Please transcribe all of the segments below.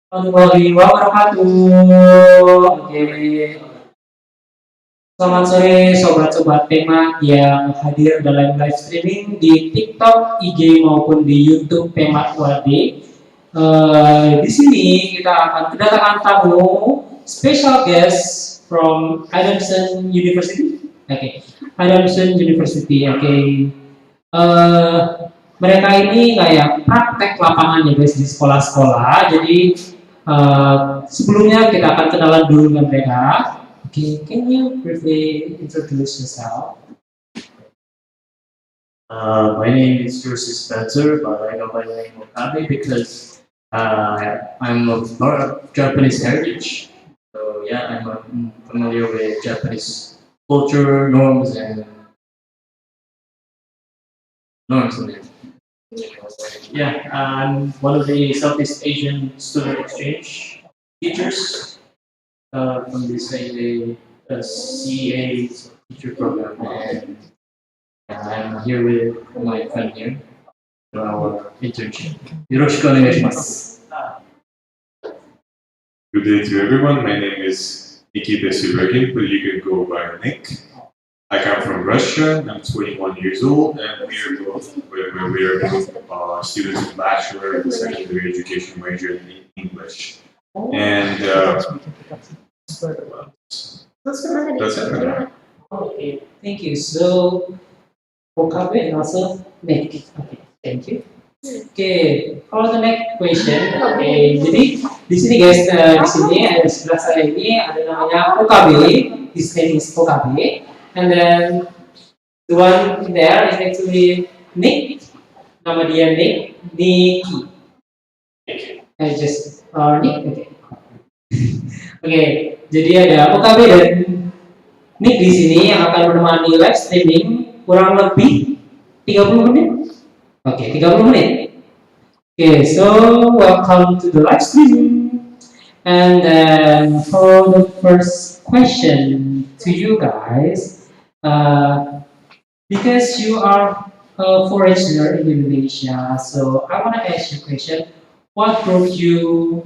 Warahmatullahi wabarakatuh. Oke, selamat sore sobat-sobat PMAT yang hadir dalam live streaming di TikTok, IG maupun di YouTube PMAT UAD. Di sini kita akan kedatangan tamu special guest from Adamson University. Oke, Adamson University. Oke. Eh, Mereka ini kayak praktek lapangan ya guys di sekolah-sekolah. Jadi sebelumnya kita akan kenalan dulu dengan mereka. Okay, can you briefly introduce yourself? My name is Joseph Spencer, but I go by the name of Kabe because I'm of Japanese heritage. So yeah, I'm familiar with Japanese culture, norms, and norms in it. Yeah, I'm one of the Southeast Asian student exchange teachers from the CA teacher program, and I'm here with my friend here for our internship. Yoroshiku onegaishimasu. Good day to everyone. My name is Nikita Subergin, but you can go by Nick. I come from Russia. I'm 21 years old, and we are both students of bachelor and secondary education major in English. And that's it. Okay, thank you. So, Okabe and also Nick. Okay, thank you. Okay, for the next question. Okay, jadi di sini guys, di sini ada sebelah saya ini ada namanya Okabe. His name is Okabe, and then the one there is actually Nick. Nama dia Nick, Nicky. I just Nick. Okay. Oke, jadi ada Okabe dan Nick di sini yang akan menemani live streaming kurang lebih 30 menit. Oke, 30 menit. Okay, so welcome to the live streaming. And then for the first question to you guys, because you are a foreigner in Indonesia, so I want to ask you a question. What brought you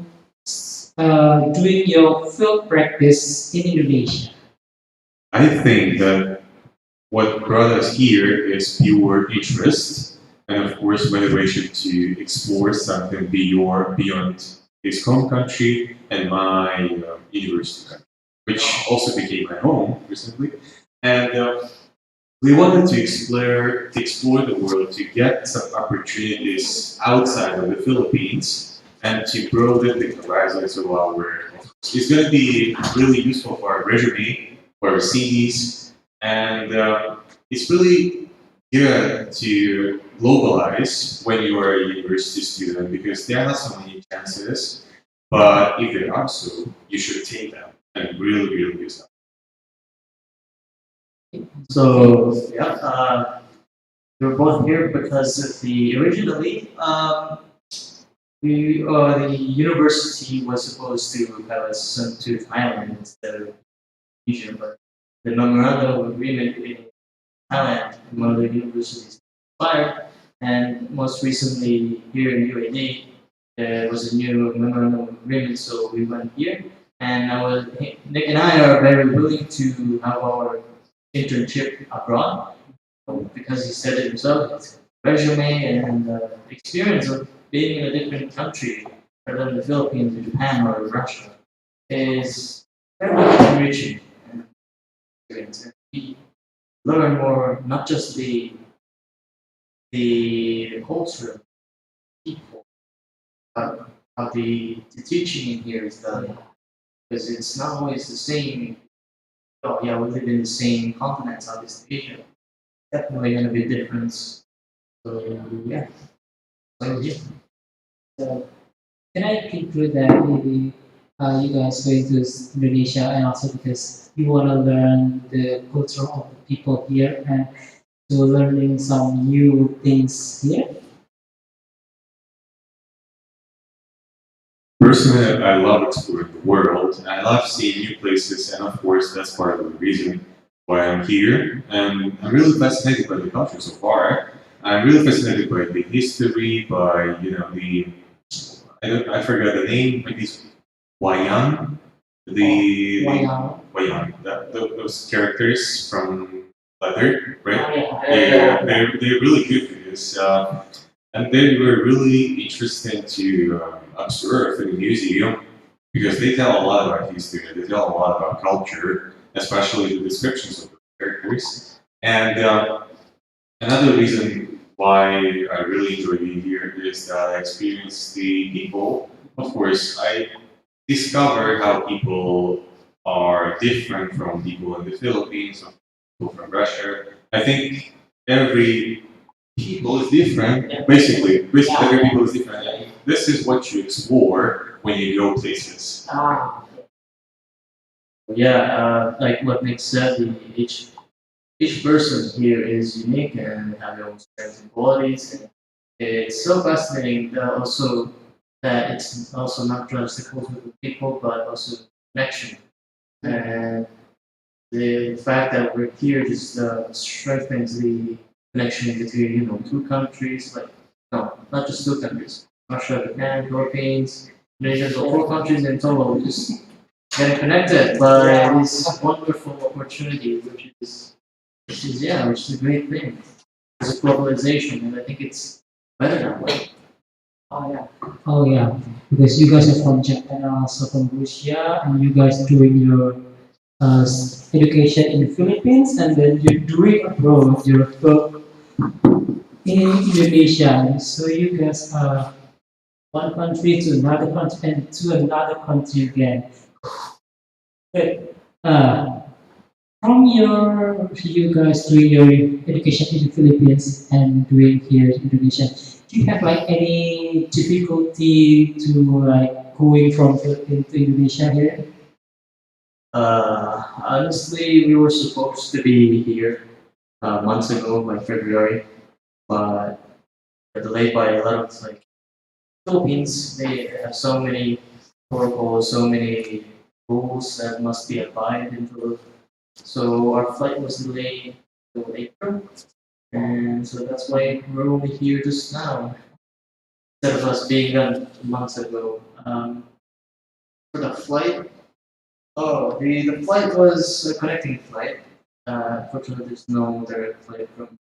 doing your field practice in Indonesia? I think that what brought us here is pure interest, and of course motivation to explore something beyond his home country and my university country, which also became my home recently. And we wanted to explore the world, to get some opportunities outside of the Philippines, and to broaden the horizons of our. It's going to be really useful for our resume, for our CVs, and it's really good to globalize when you are a university student because there are not so many chances, but if there are so, you should take them and really use them. So yeah, we're both here because of originally the university was supposed to have us sent to Thailand instead of Indonesia, but the memorandum of agreement between Thailand and one of the universities expired, and most recently here in UAD there was a new memorandum of agreement, so we went here, and Nick and I are very willing to have our internship abroad because he said it himself. His resume and experience of being in a different country rather than the Philippines or Japan or Russia is very much enriching experience. And we learn more, not just the culture of people, but how the teaching in here is done. Because it's not always the same. Oh yeah, we live in the same continent, Southeast Asia. Definitely going to be a difference. So yeah, so yeah. So, can I conclude that maybe you guys going to Indonesia and also because you want to learn the culture of the people here and to learning some new things here? Personally, I love exploring the world, and I love seeing new places, and of course, that's part of the reason why I'm here. And I'm really fascinated by the culture so far. I'm really fascinated by the history, by I forgot the name. Maybe it's Wayan. The Wow. those characters from Leather, Oh, right? yeah. They're really good for this. And they were really interesting to observe in the museum because they tell a lot about history, they tell a lot about culture, especially the descriptions of the characters. And another reason why I really enjoy being here is that I experience the people. Of course, I discover how people are different from people in the Philippines, or people from Russia. I think every people is different. Yeah. Basically, every Yeah. people is different. And this is what you explore when you go places. Ah, Yeah, like what Nick said, each person here is unique and have their own strengths and qualities. And it's so fascinating that also that it's also not just the culture of the people, but also connection. And the fact that we're here just strengthens the connection between two countries, like no, not just two countries, Russia, Japan, Philippines, Indonesia, so four countries in total. We just getting connected by this wonderful opportunity, which is a great thing. It's globalization, and I think it's better that way. oh yeah. Oh yeah. Because you guys are from Japan and also from Russia, and you guys doing your education in the Philippines, and then you're doing abroad your work in Indonesia. So you guys are one country to another country and to another country again. But from you guys doing your education in the Philippines and doing here in Indonesia, do you have like any difficulty to like going from Philippines to Indonesia here? Honestly, we were supposed to be here months ago, by February, but we're delayed by a lot of like Philippines. They have so many protocols, so many rules that must be abided into. So our flight was delayed till April, and so that's why we're only here just now instead of us being done months ago. For the flight, the flight was a connecting flight. Unfortunately, there's no direct flight from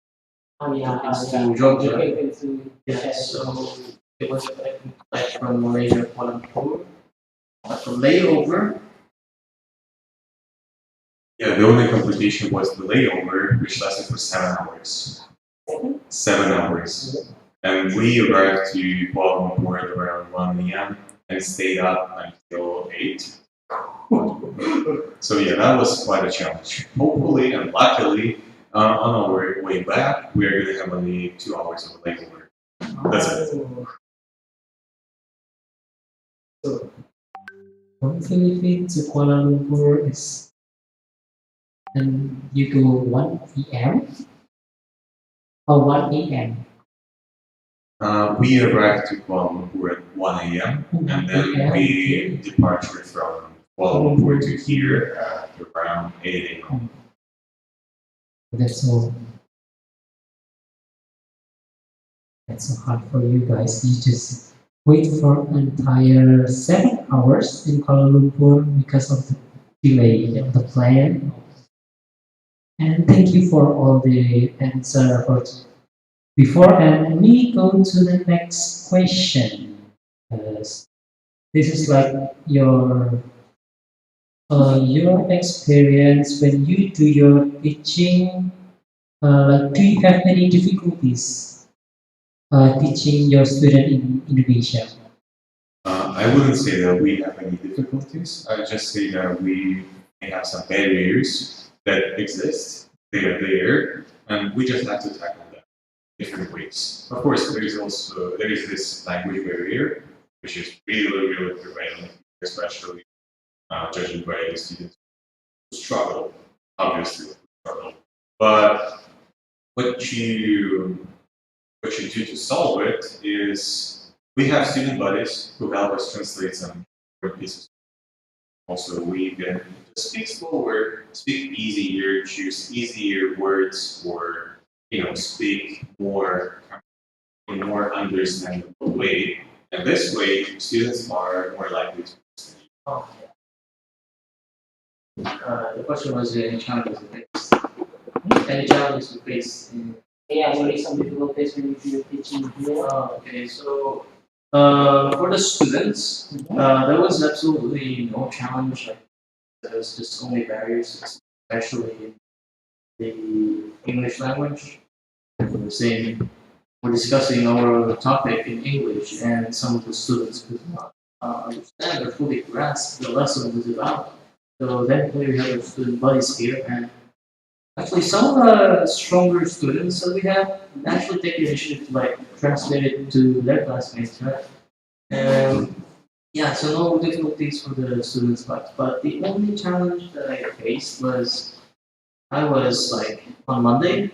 Oh yeah, Philippines yeah. to Georgia. Philippines to Yeah, so it was a connecting flight from Malaysia, Kuala Lumpur. But the layover, Yeah, the only complication was the layover, which lasted for 7 hours. 7 hours. And we arrived to Kuala Lumpur at around 1 a.m. and stayed up until 8. So yeah, that was quite a challenge. Hopefully and luckily, on our way back, we're gonna have only 2 hours of layover. That's it. So from Philippines to Kuala Lumpur is and you go 1 p.m. or 1 a.m. We arrived to Kuala Lumpur at 1 a.m. and then we departed from Kuala Lumpur to here at around 8 a.m. That's so that's so hard for you guys. You just wait for entire 7 hours in Kuala Lumpur because of the delay of the plane. And thank you for all the answer for before and we go to the next question. This is like your experience when you do your teaching. Like, do you have any difficulties teaching your student in Indonesia? I wouldn't say that we have any difficulties. I would just say that we may have some barriers that exist. They are there, and we just have to tackle them different ways. Of course, there is this language barrier, which is really prevalent, especially judging by the students who struggle, obviously struggle. But what you what you do to solve it is we have student buddies who help us translate some pieces. Also, we can just speak slower, speak easier, choose easier words, or speak more in more understandable way. And this way, students are more likely to study. Oh, the question was any challenges you faced? Any challenges you faced in Yeah, there is some difficulties when you're teaching here. okay, so for the students, there was absolutely no challenge. Like there was just only barriers, especially in the English language. We're saying we're discussing our topic in English, and some of the students could not understand or fully grasp the lesson was about. So then we have our student buddies here, and actually some of the stronger students that we have actually take the initiative to like translate it to their classmates, right? And yeah, so no difficulties for the students, but the only challenge that I faced was I was like on Monday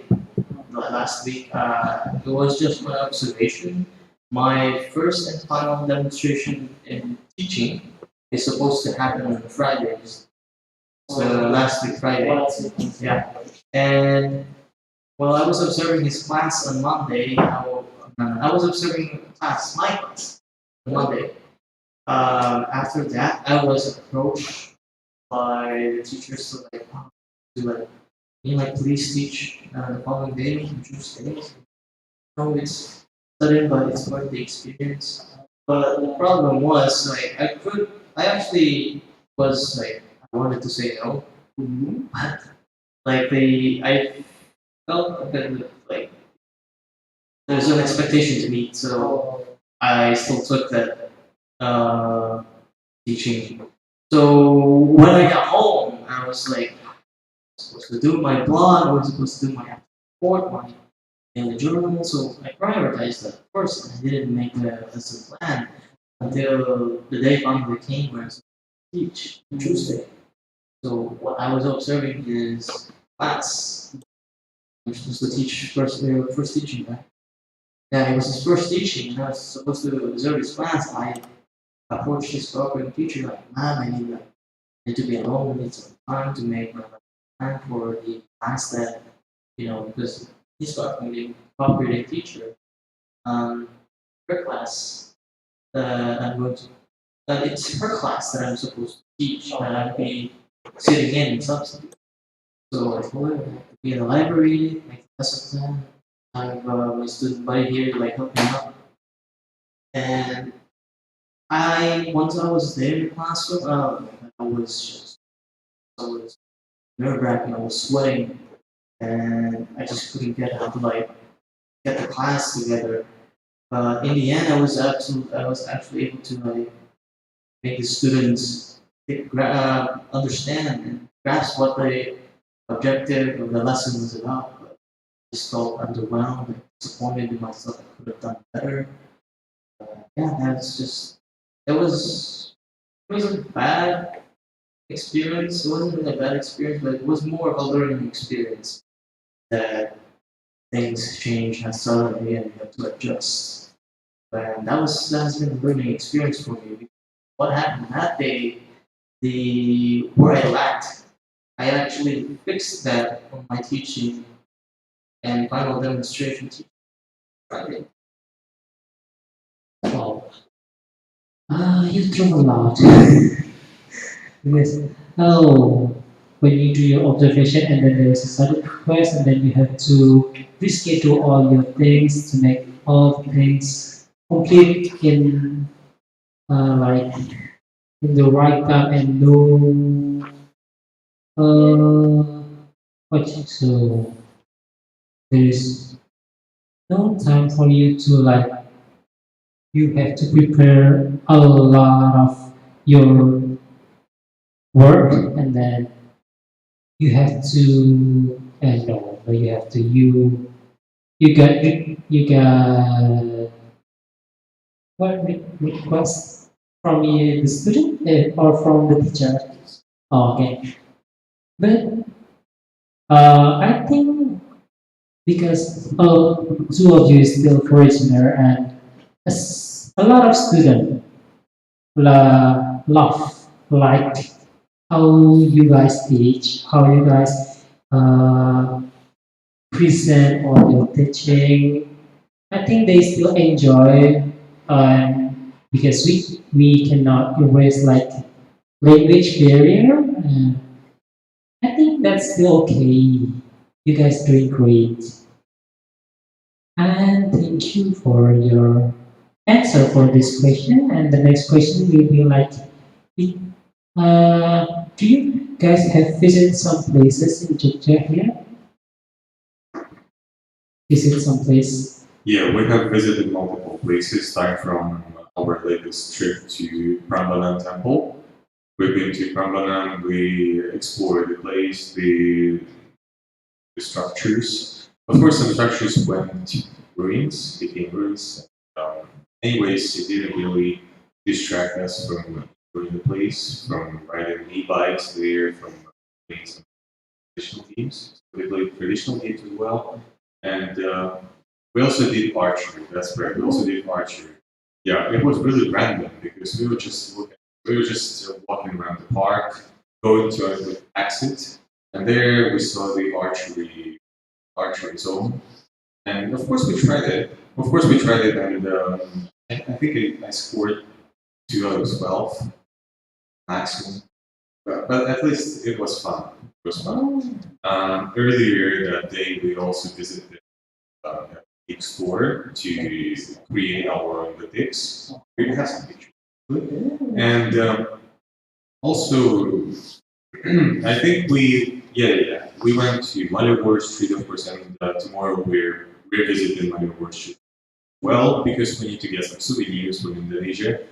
last week. It was just my observation. My first and final demonstration in teaching is supposed to happen on Fridays. So last week Friday. Yeah. And while I was observing his class on Monday, I was observing my class on Monday. After that, I was approached by the teachers to can you like please teach the following day on Tuesdays? No, it's sudden, but it's part of the experience. But the problem was like I actually was like I wanted to say no, but like I felt a bit like there's an expectation to meet, so I still took that teaching. So when I got home, I was like supposed to do my blog, I was supposed to do my report, my in the journal, so I prioritized that first, and I didn't make a lesson plan until the day finally came where I was supposed to teach on Tuesday. So what I was observing is class. I'm supposed to teach first teaching, right? Yeah, it was his first teaching, and I was supposed to observe his class. I approached his cooperating teacher like, "Ma'am, I need to be alone. I need some time to make my plan for the class that because he's cooperating teacher. Um, her class I'm going to. It's her class that I'm supposed to teach, and I'll be sitting in substitute. So I told her I have to be in the library, make a lesson plan. I have my student buddy here to like help me out. And once I was there in the classroom, I was nerve wracking. I was sweating, and I just couldn't get how to like get the class together. In the end, I was actually able to like make the students understand and grasp what the objective of the lesson was about. But I just felt underwhelmed and disappointed in myself. I could have done better. Yeah, it was a bad experience. It wasn't really a bad experience, but it was more of a learning experience that things change suddenly and you have to adjust. And that has been a learning experience for me. What happened that day, the where I lacked, I actually fixed that on my teaching and final demonstration teaching Friday. Wow. You throw a lot. Yes. Oh, when you do your observation and then there is a sudden request and then you have to reschedule all your things to make all things complete in like in the right time and no what so there is no time for you to like you have to prepare a lot of your work and then you have to no, you have to you got what request from the student or from the teacher. Oh, okay, but I think because two of you is still foreigner and a lot of students love like how you guys teach, how you guys uh, present all your teaching. I think they still enjoy. because we cannot erase like language barrier. I think that's still okay. You guys doing great. And thank you for your answer for this question. And the next question will be like, do you guys have visited some places in Jogja here? Visit some place? Yeah, we have visited multiple places, starting from our latest trip to Prambanan Temple. We've been to Prambanan, we explored the place, the structures. Of course, some structures went ruins, became ruins. Anyways, it didn't really distract us from enjoying the place, from riding e-bikes there, from playing some traditional games. So we played traditional games as well. And we also did archery. That's right. We also did archery. Yeah, it was really random because we were just walking around the park, going to an exit, and there we saw the archery zone. And of course we tried it. Of course we tried it, and I think I scored 2 out of 12 maximum. But at least it was fun. It was fun. Earlier that day, we also visited a big store to create our own boutiques. We have some pictures. And also, I think we went to Maliobor Street, of course, and tomorrow we're revisiting Maliobor Street. Well, because we need to get some souvenirs from Indonesia,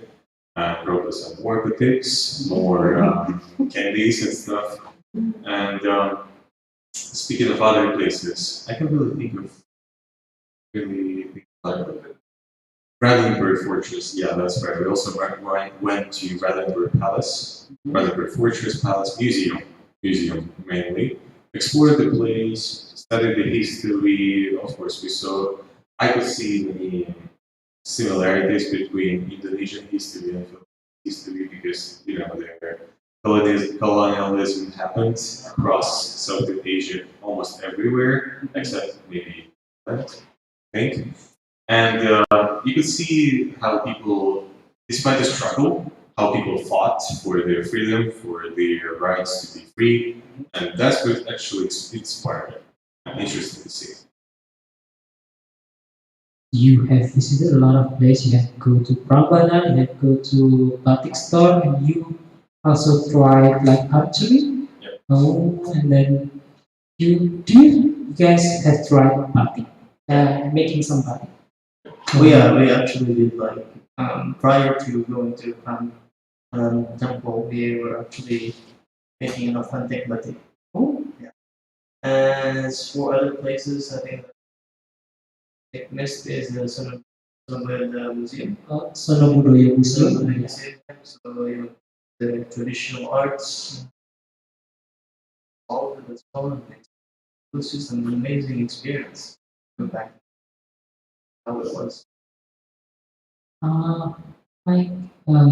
probably some more boutiques, more candies and stuff. And speaking of other places, I can really think of Radenburg Fortress. Yeah, that's right. We also went to Radenburg Palace, Radenburg Fortress Palace Museum mainly. Explored the place, studied the history. Of course, I could see many similarities between Indonesian history and Philippine history because their colonialism happened across Southeast Asia almost everywhere except maybe England, I think. And you could see how people, despite the struggle, how people fought for their freedom, for their rights to be free, and that's what actually inspired me. Interesting to see. You have visited a lot of places. You have to go to Prambanan, you have to go to Batik store, and you also tried like archery. Yep. Oh, and then you guys have tried batik, making some batik? We actually did like prior to going to temple, we were actually making an authentic batik. Oh, As for other places, I think next is the Sonobud Museum. Sono Budaya Sonobud Museum. Museum. So the traditional arts, all of it was fun. It was just an amazing experience. Go back how it was. Uh, like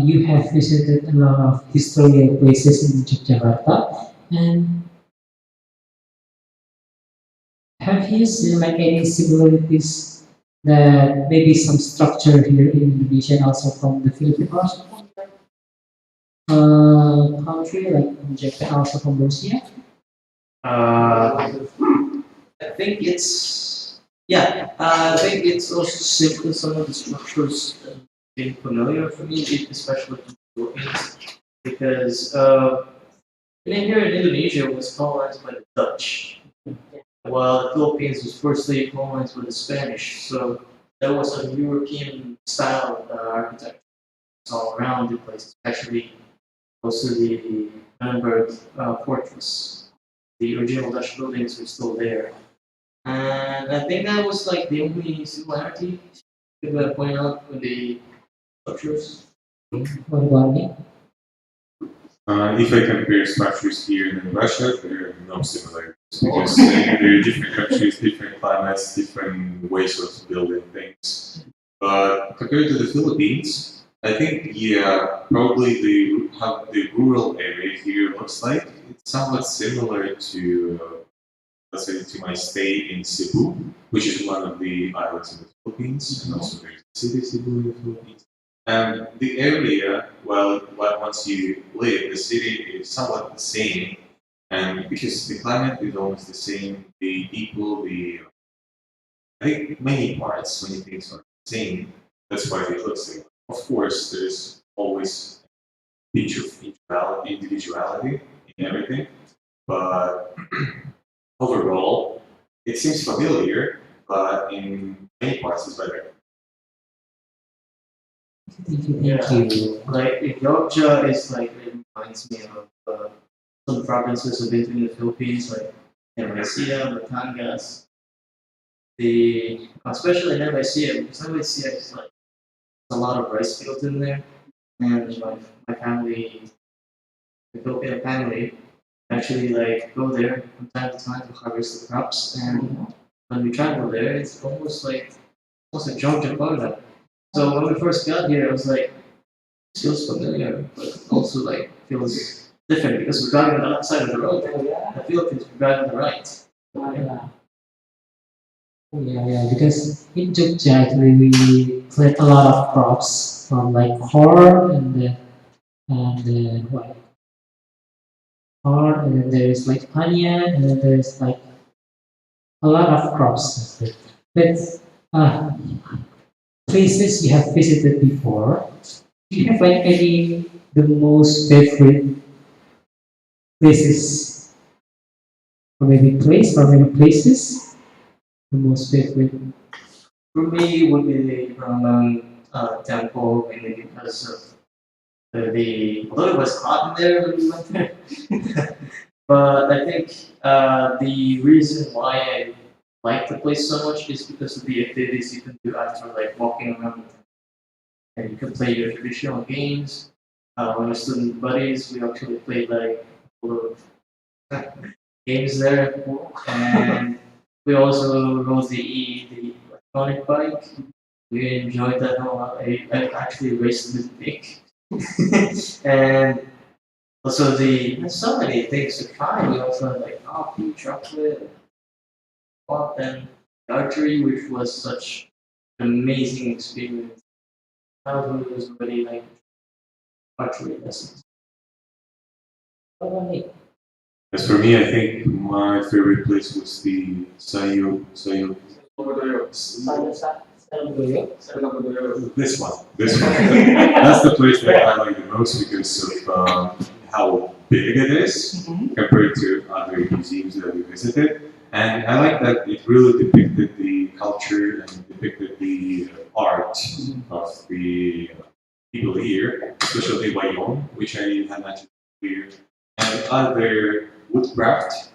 you have visited a lot of historical places in Yogyakarta, and have you seen like any similarities that maybe some structure here in Indonesia and also from the Philippines also from country like from Japan also from Russia? I think it's I think it's also simply some of the structures being familiar for me, especially in the Philippines, because here in Indonesia was colonized by the Dutch, while the Philippines was firstly colonized by the Spanish. So there was a European style architecture all around the place, especially also the Nuremberg fortress. The original Dutch buildings are still there. And I think that was like the only similarity to point out with the structures. What about me? If I compare structures here in Russia, there are no similarities because there are different countries, different climates, different ways of building things. But compared to the Philippines, I think probably how the rural area here looks like. It's somewhat similar to let's say to my stay in Cebu, which is one of the islands in the Philippines, and also there's the city Cebu in the Philippines. And the area, well, once you live, the city is somewhat the same. And because the climate is almost the same, the people, I think many parts, many things are the same. That's why it looks like. Of course, there's always a pinch of individuality in everything, but overall, it seems familiar, but in many parts it's better. Thank you. Like Jogja is like it reminds me of some provinces of in the Philippines, like Nueva Batangas. The especially Nueva because Nueva is like a lot of rice fields in there, and my family, the Filipino family, actually like go there from time to time to harvest the crops. And when we travel there, it's almost like Jogja. So when we first got here, I was like, this feels familiar, but also like feels different because we're driving on the other side of the road. The Philippines, we're driving on the right. Yeah. Yeah, because in Jogja actually we plant a lot of crops from like corn and what corn and then there's like onion and then there's like a lot of crops. But uh, places you have visited before, do you have like any the most favorite places or maybe place or maybe places the most favorite? For me, would be the temple, mainly because of although it was hot in there when we went there. But I think the reason why I like the place so much is because of the activities you can do after like walking around. And you can play your traditional games. When we're student buddies, we actually played like a lot of games there, and we also rode the electronic bike. We enjoyed that a lot. I actually raced with Nick, and also there's so many things to try. We also had like coffee, chocolate, pop, and archery, which was such an amazing experience. Childhood was already like archery lessons. What about me? As for me, I think my favorite place was the Sayo. This one. That's the place that I like the most because of how big it is compared to other museums that we visited. And I like that it really depicted the culture and depicted the art of the people here, especially Wayong, which I had mentioned earlier, and other woodcraft.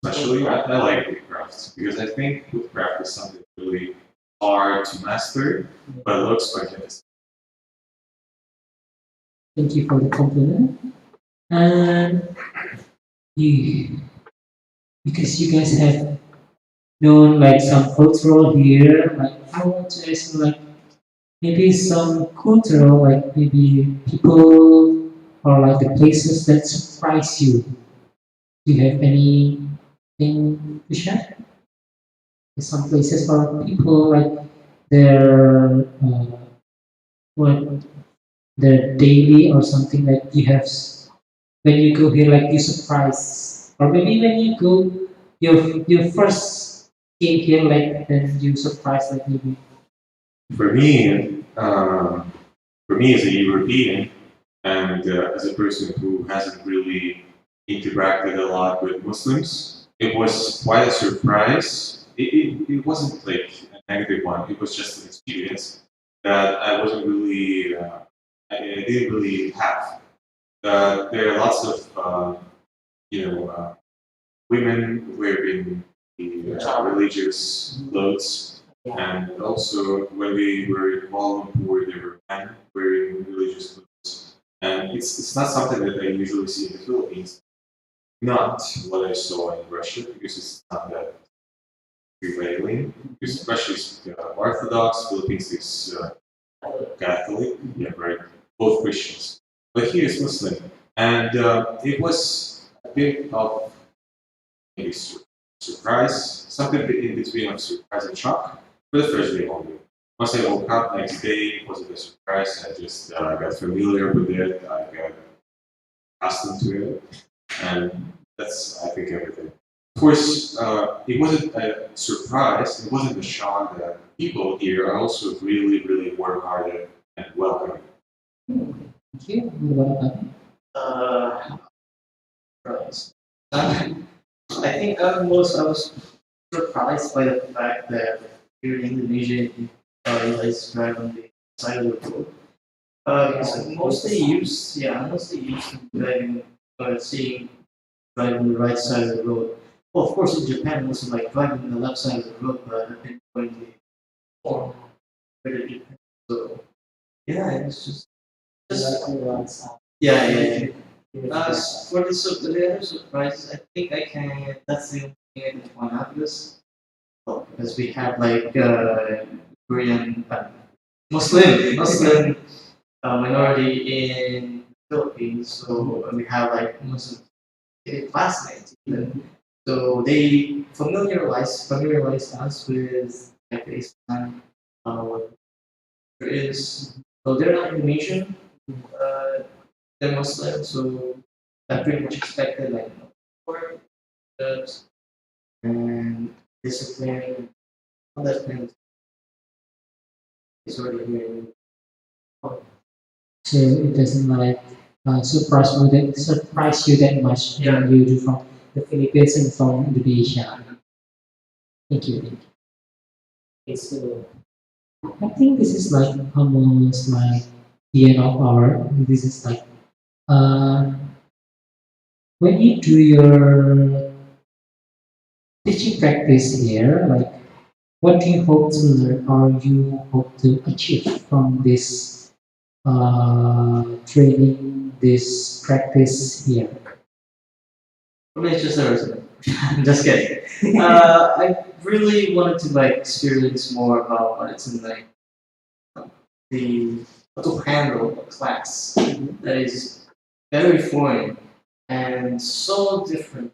Especially, I like woodcraft because I think woodcraft is something really hard to master, but it looks quite interesting. Thank you for the compliment. And you, because you guys have known like some cultural here, like I want to ask like maybe some cultural, like maybe people or like the places that surprise you. Do you have anything to share? Some places or people like their what their daily or something that you have when you go here like you surprise or maybe when you go your first came here like then you surprise like maybe For me, for me as a European and as a person who hasn't really interacted a lot with Muslims, it was quite a surprise. It wasn't like a negative one. It was just an experience that I wasn't really, I didn't really have. There are lots of, women wearing the religious clothes, and also when we were in Kuala Lumpur, there were men wearing religious clothes. And it's not something that I usually see in the Philippines. Not what I saw in Russia because it's not that prevailing. Because Russia is Orthodox, Philippines is Catholic, yeah, right, both Christians. But here it's Muslim, and it was a bit of maybe surprise, something in between of surprise and shock for the first day only. once I woke up next day, it wasn't a surprise. I just got familiar with it. I got accustomed to it, and that's, I think, everything. Of course, it wasn't a surprise. It wasn't a shock that people here are also really, really warm-hearted and welcoming. Thank you. What about Surprise. I think I was surprised by the fact that here in Indonesia, you guys drive on the side of the road. Because I'm mostly used to driving, seeing driving on the right side of the road. Well, of course, in Japan, also like driving on the left side of the road, but I've been going the form where it depends. So yeah, it's just yeah, yeah, yeah. For the other surprises, I think I can. That's the only thing I can point out because we have like Korean Muslim minority in Philippines, so we have like Muslim classmates even. So they familiarize us with like the Islam, what there is. So they're not Indonesian, uh, they're Muslim, so I pretty much expected like work, jobs, and discipline, all that kind of is already here. so it doesn't like surprise you that much Yeah. when you do from the Philippines and from Indonesia. Thank you. Thank you. Okay, so I think this is like almost like the end of our. This is like uh, when you do your teaching practice here, like what do you hope to learn or you hope to achieve from this training, this practice here? For me, it's just a resume. I'm just kidding. I really wanted to like experience more about what it's in like the how to handle a class that is very foreign and so different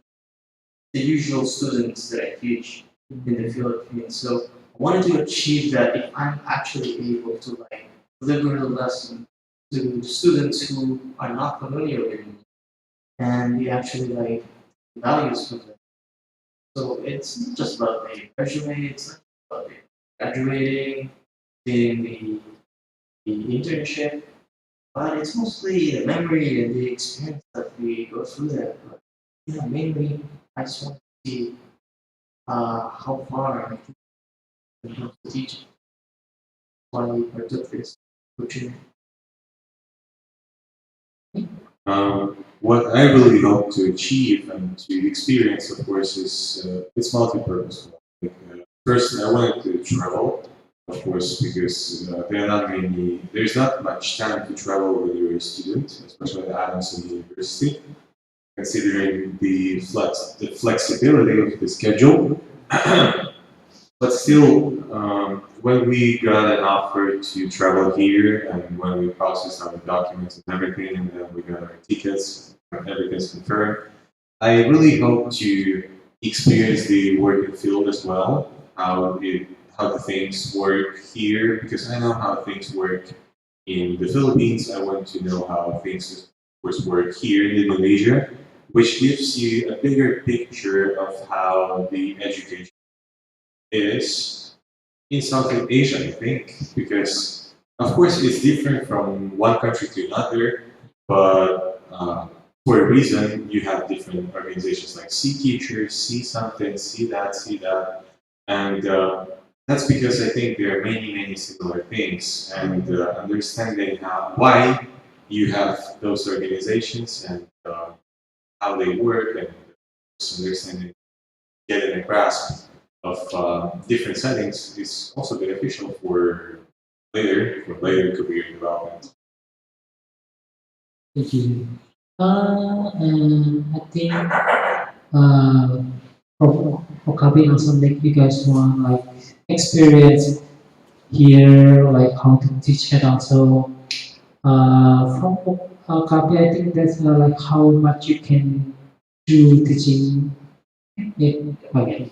the usual students that I teach in the Philippines. So I wanted to achieve that if I'm actually able to like deliver the lesson to students who are not familiar with it and they actually like values from them. So it's not just about the resume, it's not about the graduating, getting the internship, but it's mostly the memory and the experience that we go through there. But yeah, mainly I just want to see how far I can when it comes to teaching. Why I took this opportunity. What I really hope to achieve and to experience, of course, is it's multi-purposeful. First, I wanted to travel, of course, because there's not much time to travel when you're a student, especially at Adamson University, considering the flexibility of the schedule. But still, when we got an offer to travel here and when we processed our documents and everything, and then we got our tickets, and everything's confirmed, I really hope to experience the working field as well, how the things work here, because I know how things work in the Philippines. I want to know how things, of course, work here in Indonesia, which gives you a bigger picture of how the education is in Southeast Asia, I think, because of course it's different from one country to another, but for a reason you have different organizations like see teachers, see something, see that, and that's because I think there are many similar things, and understanding why you have those organizations and how they work, and just understanding, getting a grasp of different settings is also beneficial for later career development. Thank you. And I think uh, for Kabi also make you guys want like experience here, like how to teach and also from Kabi, I think that's like how much you can do teaching it. Okay.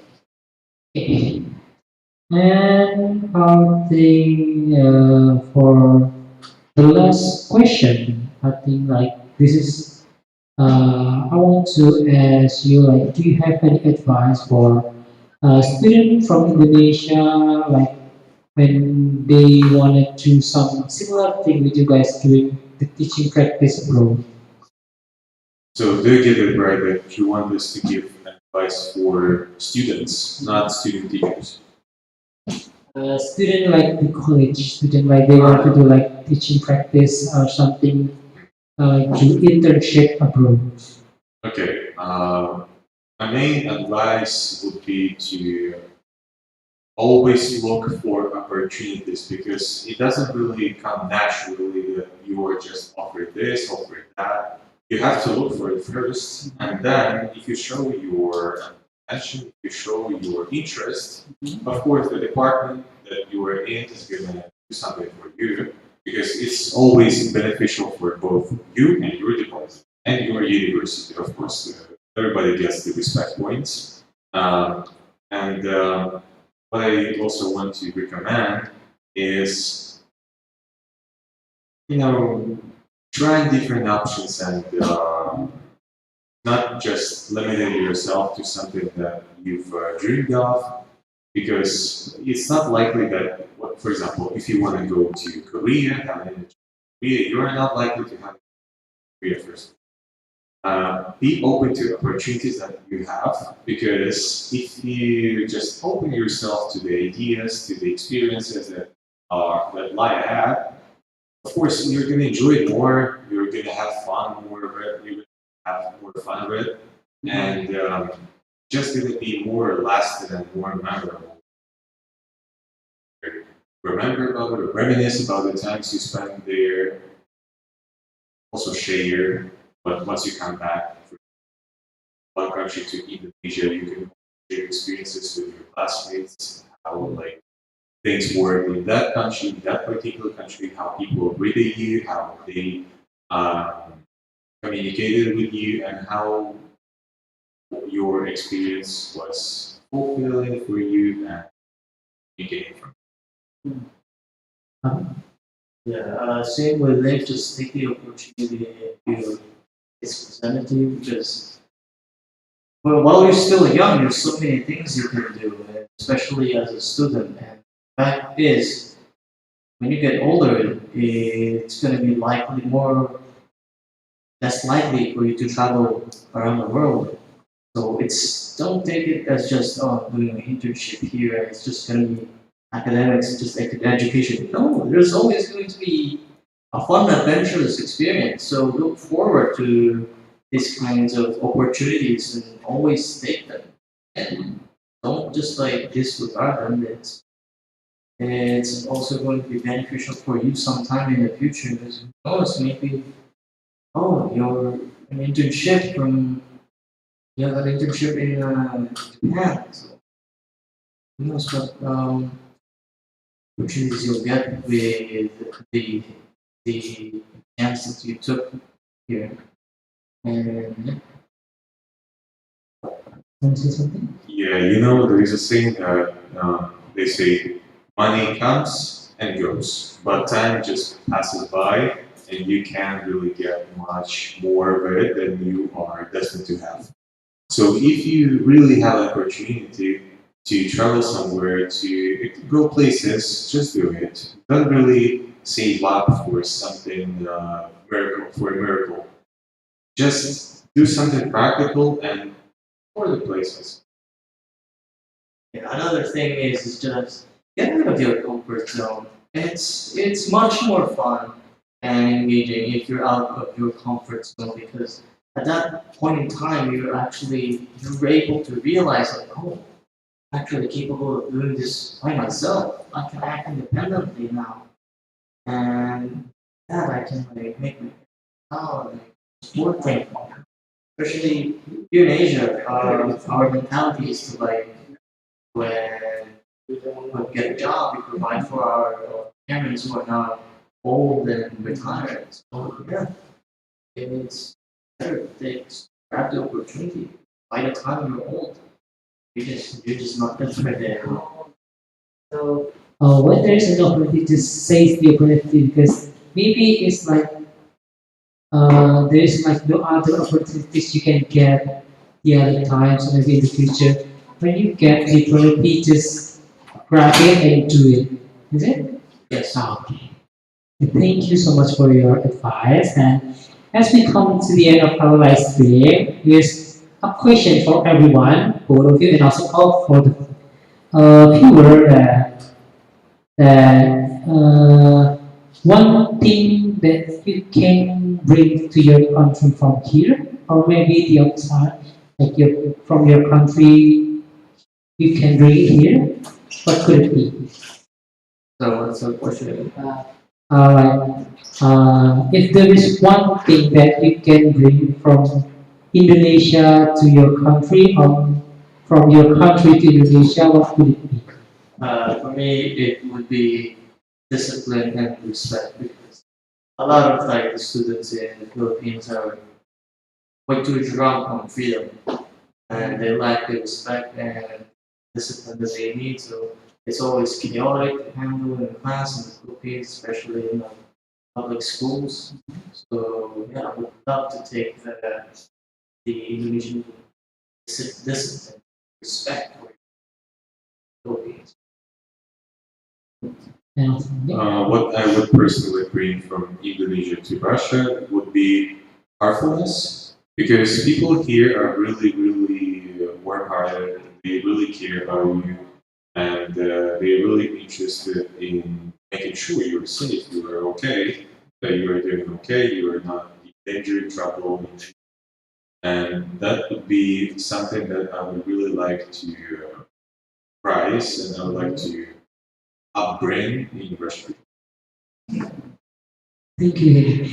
And I think for the last question, I think like this is I want to ask you like, do you have any advice for students from Indonesia, like when they wanted to do some similar thing with you guys doing the teaching practice abroad? So do you get it right that you want us to give advice for students, not student teachers? Student like the college student, like they want to do like teaching practice or something, do internship abroad. Okay. My main advice would be to always look for opportunities because it doesn't really come naturally that you are just offered this, offered that. You have to look for it first, and then if you show your attention, if you show your interest, of course, the department that you are in is going to do something for you because it's always beneficial for both you and your department and your university, of course. Everybody gets the respect points. And what I also want to recommend is, you know, trying different options and not just limiting yourself to something that you've dreamed of, because it's not likely that, for example, if you want to go to Korea, have an internship in Korea, you're not likely to have Korea first. Be open to opportunities that you have because if you just open yourself to the ideas, to the experiences that lie ahead, of course you're going to enjoy it more. You're going to have fun more of it. You're going to have more fun of it, and just going to be more lasting and more memorable. Remember about it, reminisce about the times you spent there. Also share, but once you come back one country to Indonesia, you can share experiences with your classmates, how like things work in that country, in that particular country, how people greeted you, how they communicated with you, and how your experience was fulfilling for you and you gained from Yeah, same with life, just take the opportunity you it's presented to you because well, while you're still young, there's so many things you can do, and especially as a student. And the fact is, when you get older, it's going to be likely more less likely for you to travel around the world. So it's don't take it as just doing an internship here. It's just going to be academics, just education. No, there's always going to be a fun, adventurous experience. So look forward to these kinds of opportunities and always take them. And don't just like disregard them. It's also going to be beneficial for you sometime in the future because who knows, maybe you're an internship from you have an internship in Japan. So who knows what opportunities you'll get with the chance that you took here. And Want to say something? Yeah, there is a saying that they say money comes and goes, but time just passes by, and you can't really get much more of it than you are destined to have. So if you really have an opportunity to travel somewhere, to go places, just do it. Don't really save up for something for a miracle. Just do something practical and for the places. yeah, another thing is just get out of your comfort zone. It's much more fun and engaging if you're out of your comfort zone because at that point in time you're able to realize like I'm actually capable of doing this by myself. I can act independently now, and that I can like make my more thankful. Especially here in Asia, our mentality is to like when we don't get a job, we provide for our parents who are now old and retired. So yeah, it's better to grab the opportunity. By the time you're old, you're just not prepared there. So when there is an opportunity, just seize the opportunity because maybe it's like there is like no other opportunities you can get the other times or maybe in the future. When you get the opportunity, just grab it and do it. Is it? Yes. Okay. Thank you so much for your advice. And as we come to the end of our live stream, here's a question for everyone, both of you, and also all for the viewer that one thing that you can bring to your country from here, or maybe the outside, like from your country, you can bring it here. What could it be? So what's the question? Like, if there is one thing that you can bring from Indonesia to your country, or from your country to Indonesia, what could it be? For me, it would be discipline and respect because a lot of like the students in the Philippines are way too drunk on freedom and they lack the respect and discipline that they need. So it's always chaotic to handle in the class in the Philippines, especially in public schools. So yeah, I would love to take the Indonesian discipline, respect for the Philippines. And What I would personally bring from Indonesia to Russia would be heartfulness, because people here are really, really warm-hearted. They really care about you, and they're really interested in making sure you're safe, you are okay, that you are doing okay, you are not in danger, trouble, and that would be something that I would really like to prize, and I would like to upbring in Russia. thank you.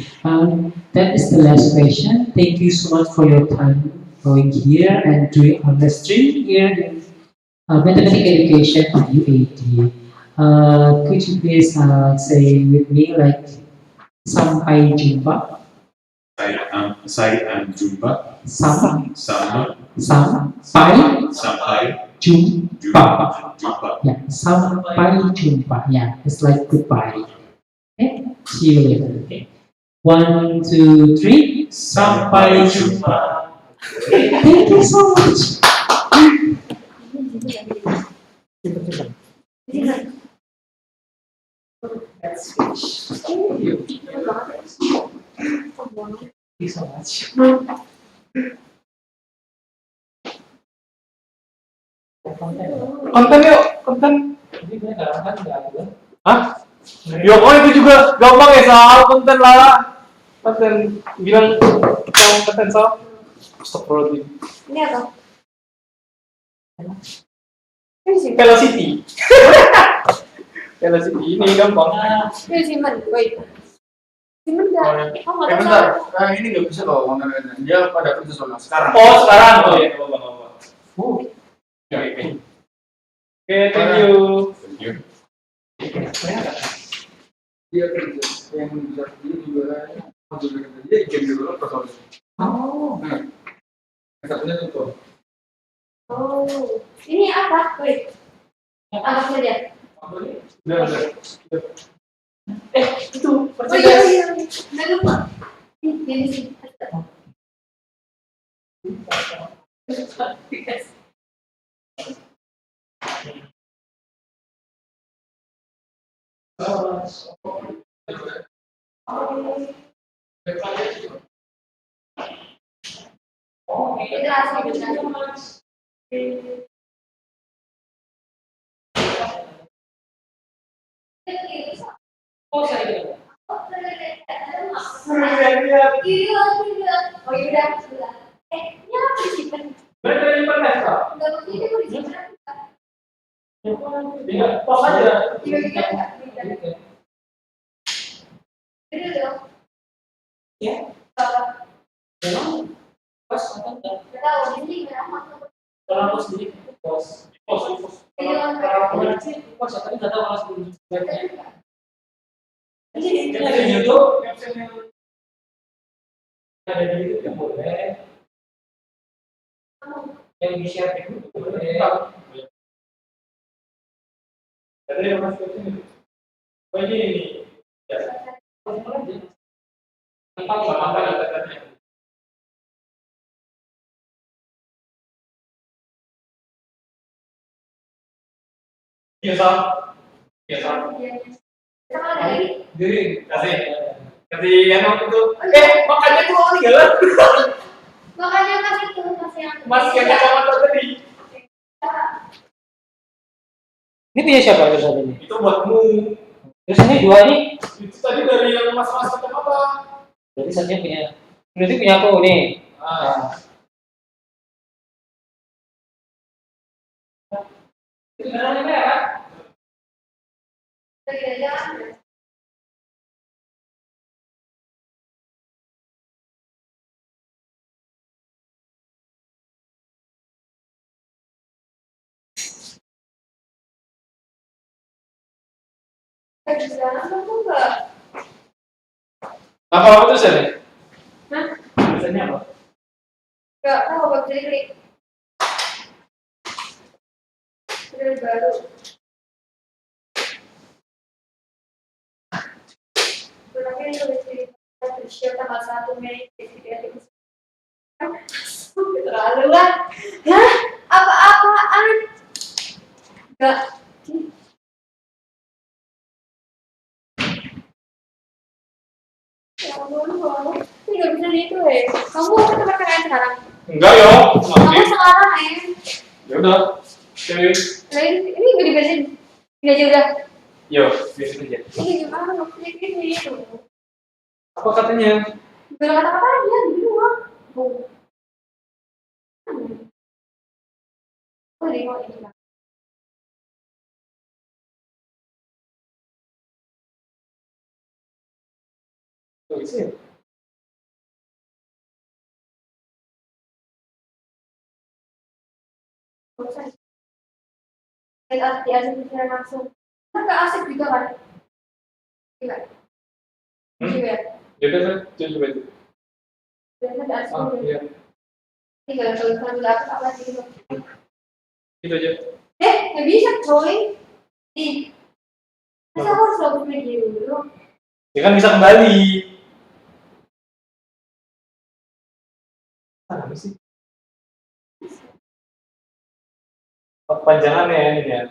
That is the last question. Thank you so much for your time going here and doing on the stream here in Mathematics Education at UAD. Could you please say with me like sampai jumpa, Saya am jumpa sam, sama sampai sampai jumpa. jumpa. Yeah, sampai jumpa. Yeah, it's like goodbye. Okay, see you later. Okay, 1, 2, 3. Sampai jumpa. Thank you so much. That's finished. Thank you. Thank you so much. Konten yuk, konten. Ini gue kan nggak ada. Hah? Ya kok itu juga gampang ya Sal, konten lah. Konten bilang konten Sal. Astagfirullahaladzim. Ini apa? Ini simpan. Velocity. Velocity ini gampang. Ini simpan. Wait. Simpan nggak? Oh, nggak bentar, tahu. ini nggak bisa loh konten-konten. Dia pada kerja soalnya sekarang. Oh sekarang, oh ya, apa-apa. Oke, thank you. Dia kerja yang bisa dia juga dia game developer soalnya. Oh. Nah, yang satunya tuh. Oh, ini apa? Wait. Apa saja? Udah. Itu. Oh iya. Nggak lupa. Ini sih. Itu asal Oh, saya. Oh iya udah. Ini apa disimpan? Bener pernah Kak? Nggak mungkin ini mau disimpan. Iya, pos aja. Tiba-tiba nggak? Ini dong. Ya. Memang pas atau enggak? Nggak tahu. Di sini kenapa? Kalau aku sendiri itu pos. Iya. Kalau sih pos, tapi nggak tahu kalau sebelum sebelumnya. Ini Ini ada di YouTube, ada di YouTube yang boleh. Yang di share itu boleh. Katanya mas ini. Oh ini. Ya. Apa katanya? Iya Sam. Iya Sam. Sama ada lagi. Jadi kasih. Kasih yang itu. Makannya tuh orang tinggalan. Makanya mas itu mas yang Kacamata tadi. Ini punya siapa tulisan ini? Itu buatmu. Terus ini dua nih. Itu tadi dari yang mas-mas kacamata. Berarti satunya punya. Berarti punya aku nih. Itu beneran ya kan? lagi aja. Di dalam aku enggak. Apa tulisannya? Hah? Tulisannya apa? Enggak tahu buat diri. Dari baru. Berarti itu dari Rusia tanggal 1 Mei 2023. Terlalu lah. Hah? Apa-apaan? Enggak. Ya ampun, Bang. Ini nggak bisa gitu ya. Kamu ke tempat kalian sekarang? Enggak yo. Kamu sekarang ya? Ya udah. Oke. Nah, ini nggak diberesin? Ini aja udah. Yo, biarin aja. Ini gimana? Maksudnya gini. Apa katanya? Bilang kata-kata aja di luar. Oh, ini kok ini. Tuh isi. Bosan. Lihat di asik pikiran langsung. Kan nggak asik juga kan? Iya. Iya. Ya udah, coba itu. Biasanya nggak asik. Ah, iya. Tinggal kalau sambil apa lagi gitu. Itu aja. Nggak bisa coy. Ih. Masa aku harus fokus media dulu? Ya kan bisa kembali. Apa sih? Panjangannya ya ini ya.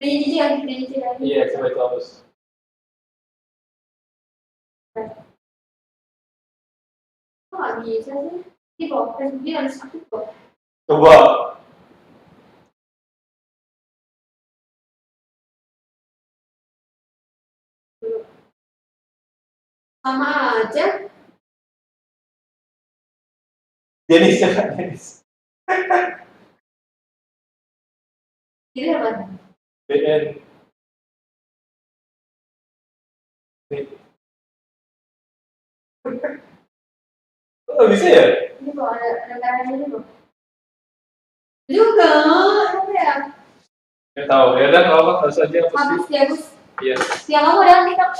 Dinyicil lagi. Iya, coba itu hapus. Kok nggak bisa sih? Ini kok, dia harus aktif kok. Coba. Sama aja. Denis ya kan, Denis. Ini apa? BN. Nih. Oh, bisa ya? Ini kok ada caranya ini kok. Juga, apa ya? Ya tahu, ya udah kalau apa harus aja hapus. Hapus ya, Gus. Iya. Yang kamu adalah TikTok.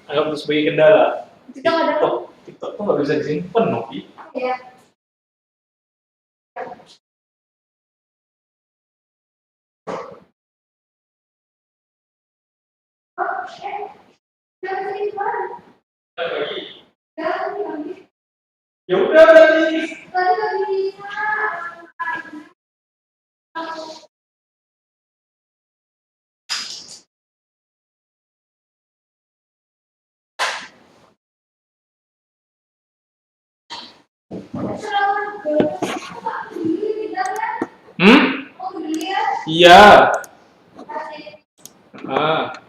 Anggap itu sebagai kendala. TikTok ada. TikTok tuh nggak bisa disimpan, Nopi. Iya. Jangan sini mana? Lagi. Jangan lagi. Ya udah berarti. Tadi nggak bisa. Hmm? Oh, beli ya? Iya. Kasih. Ah.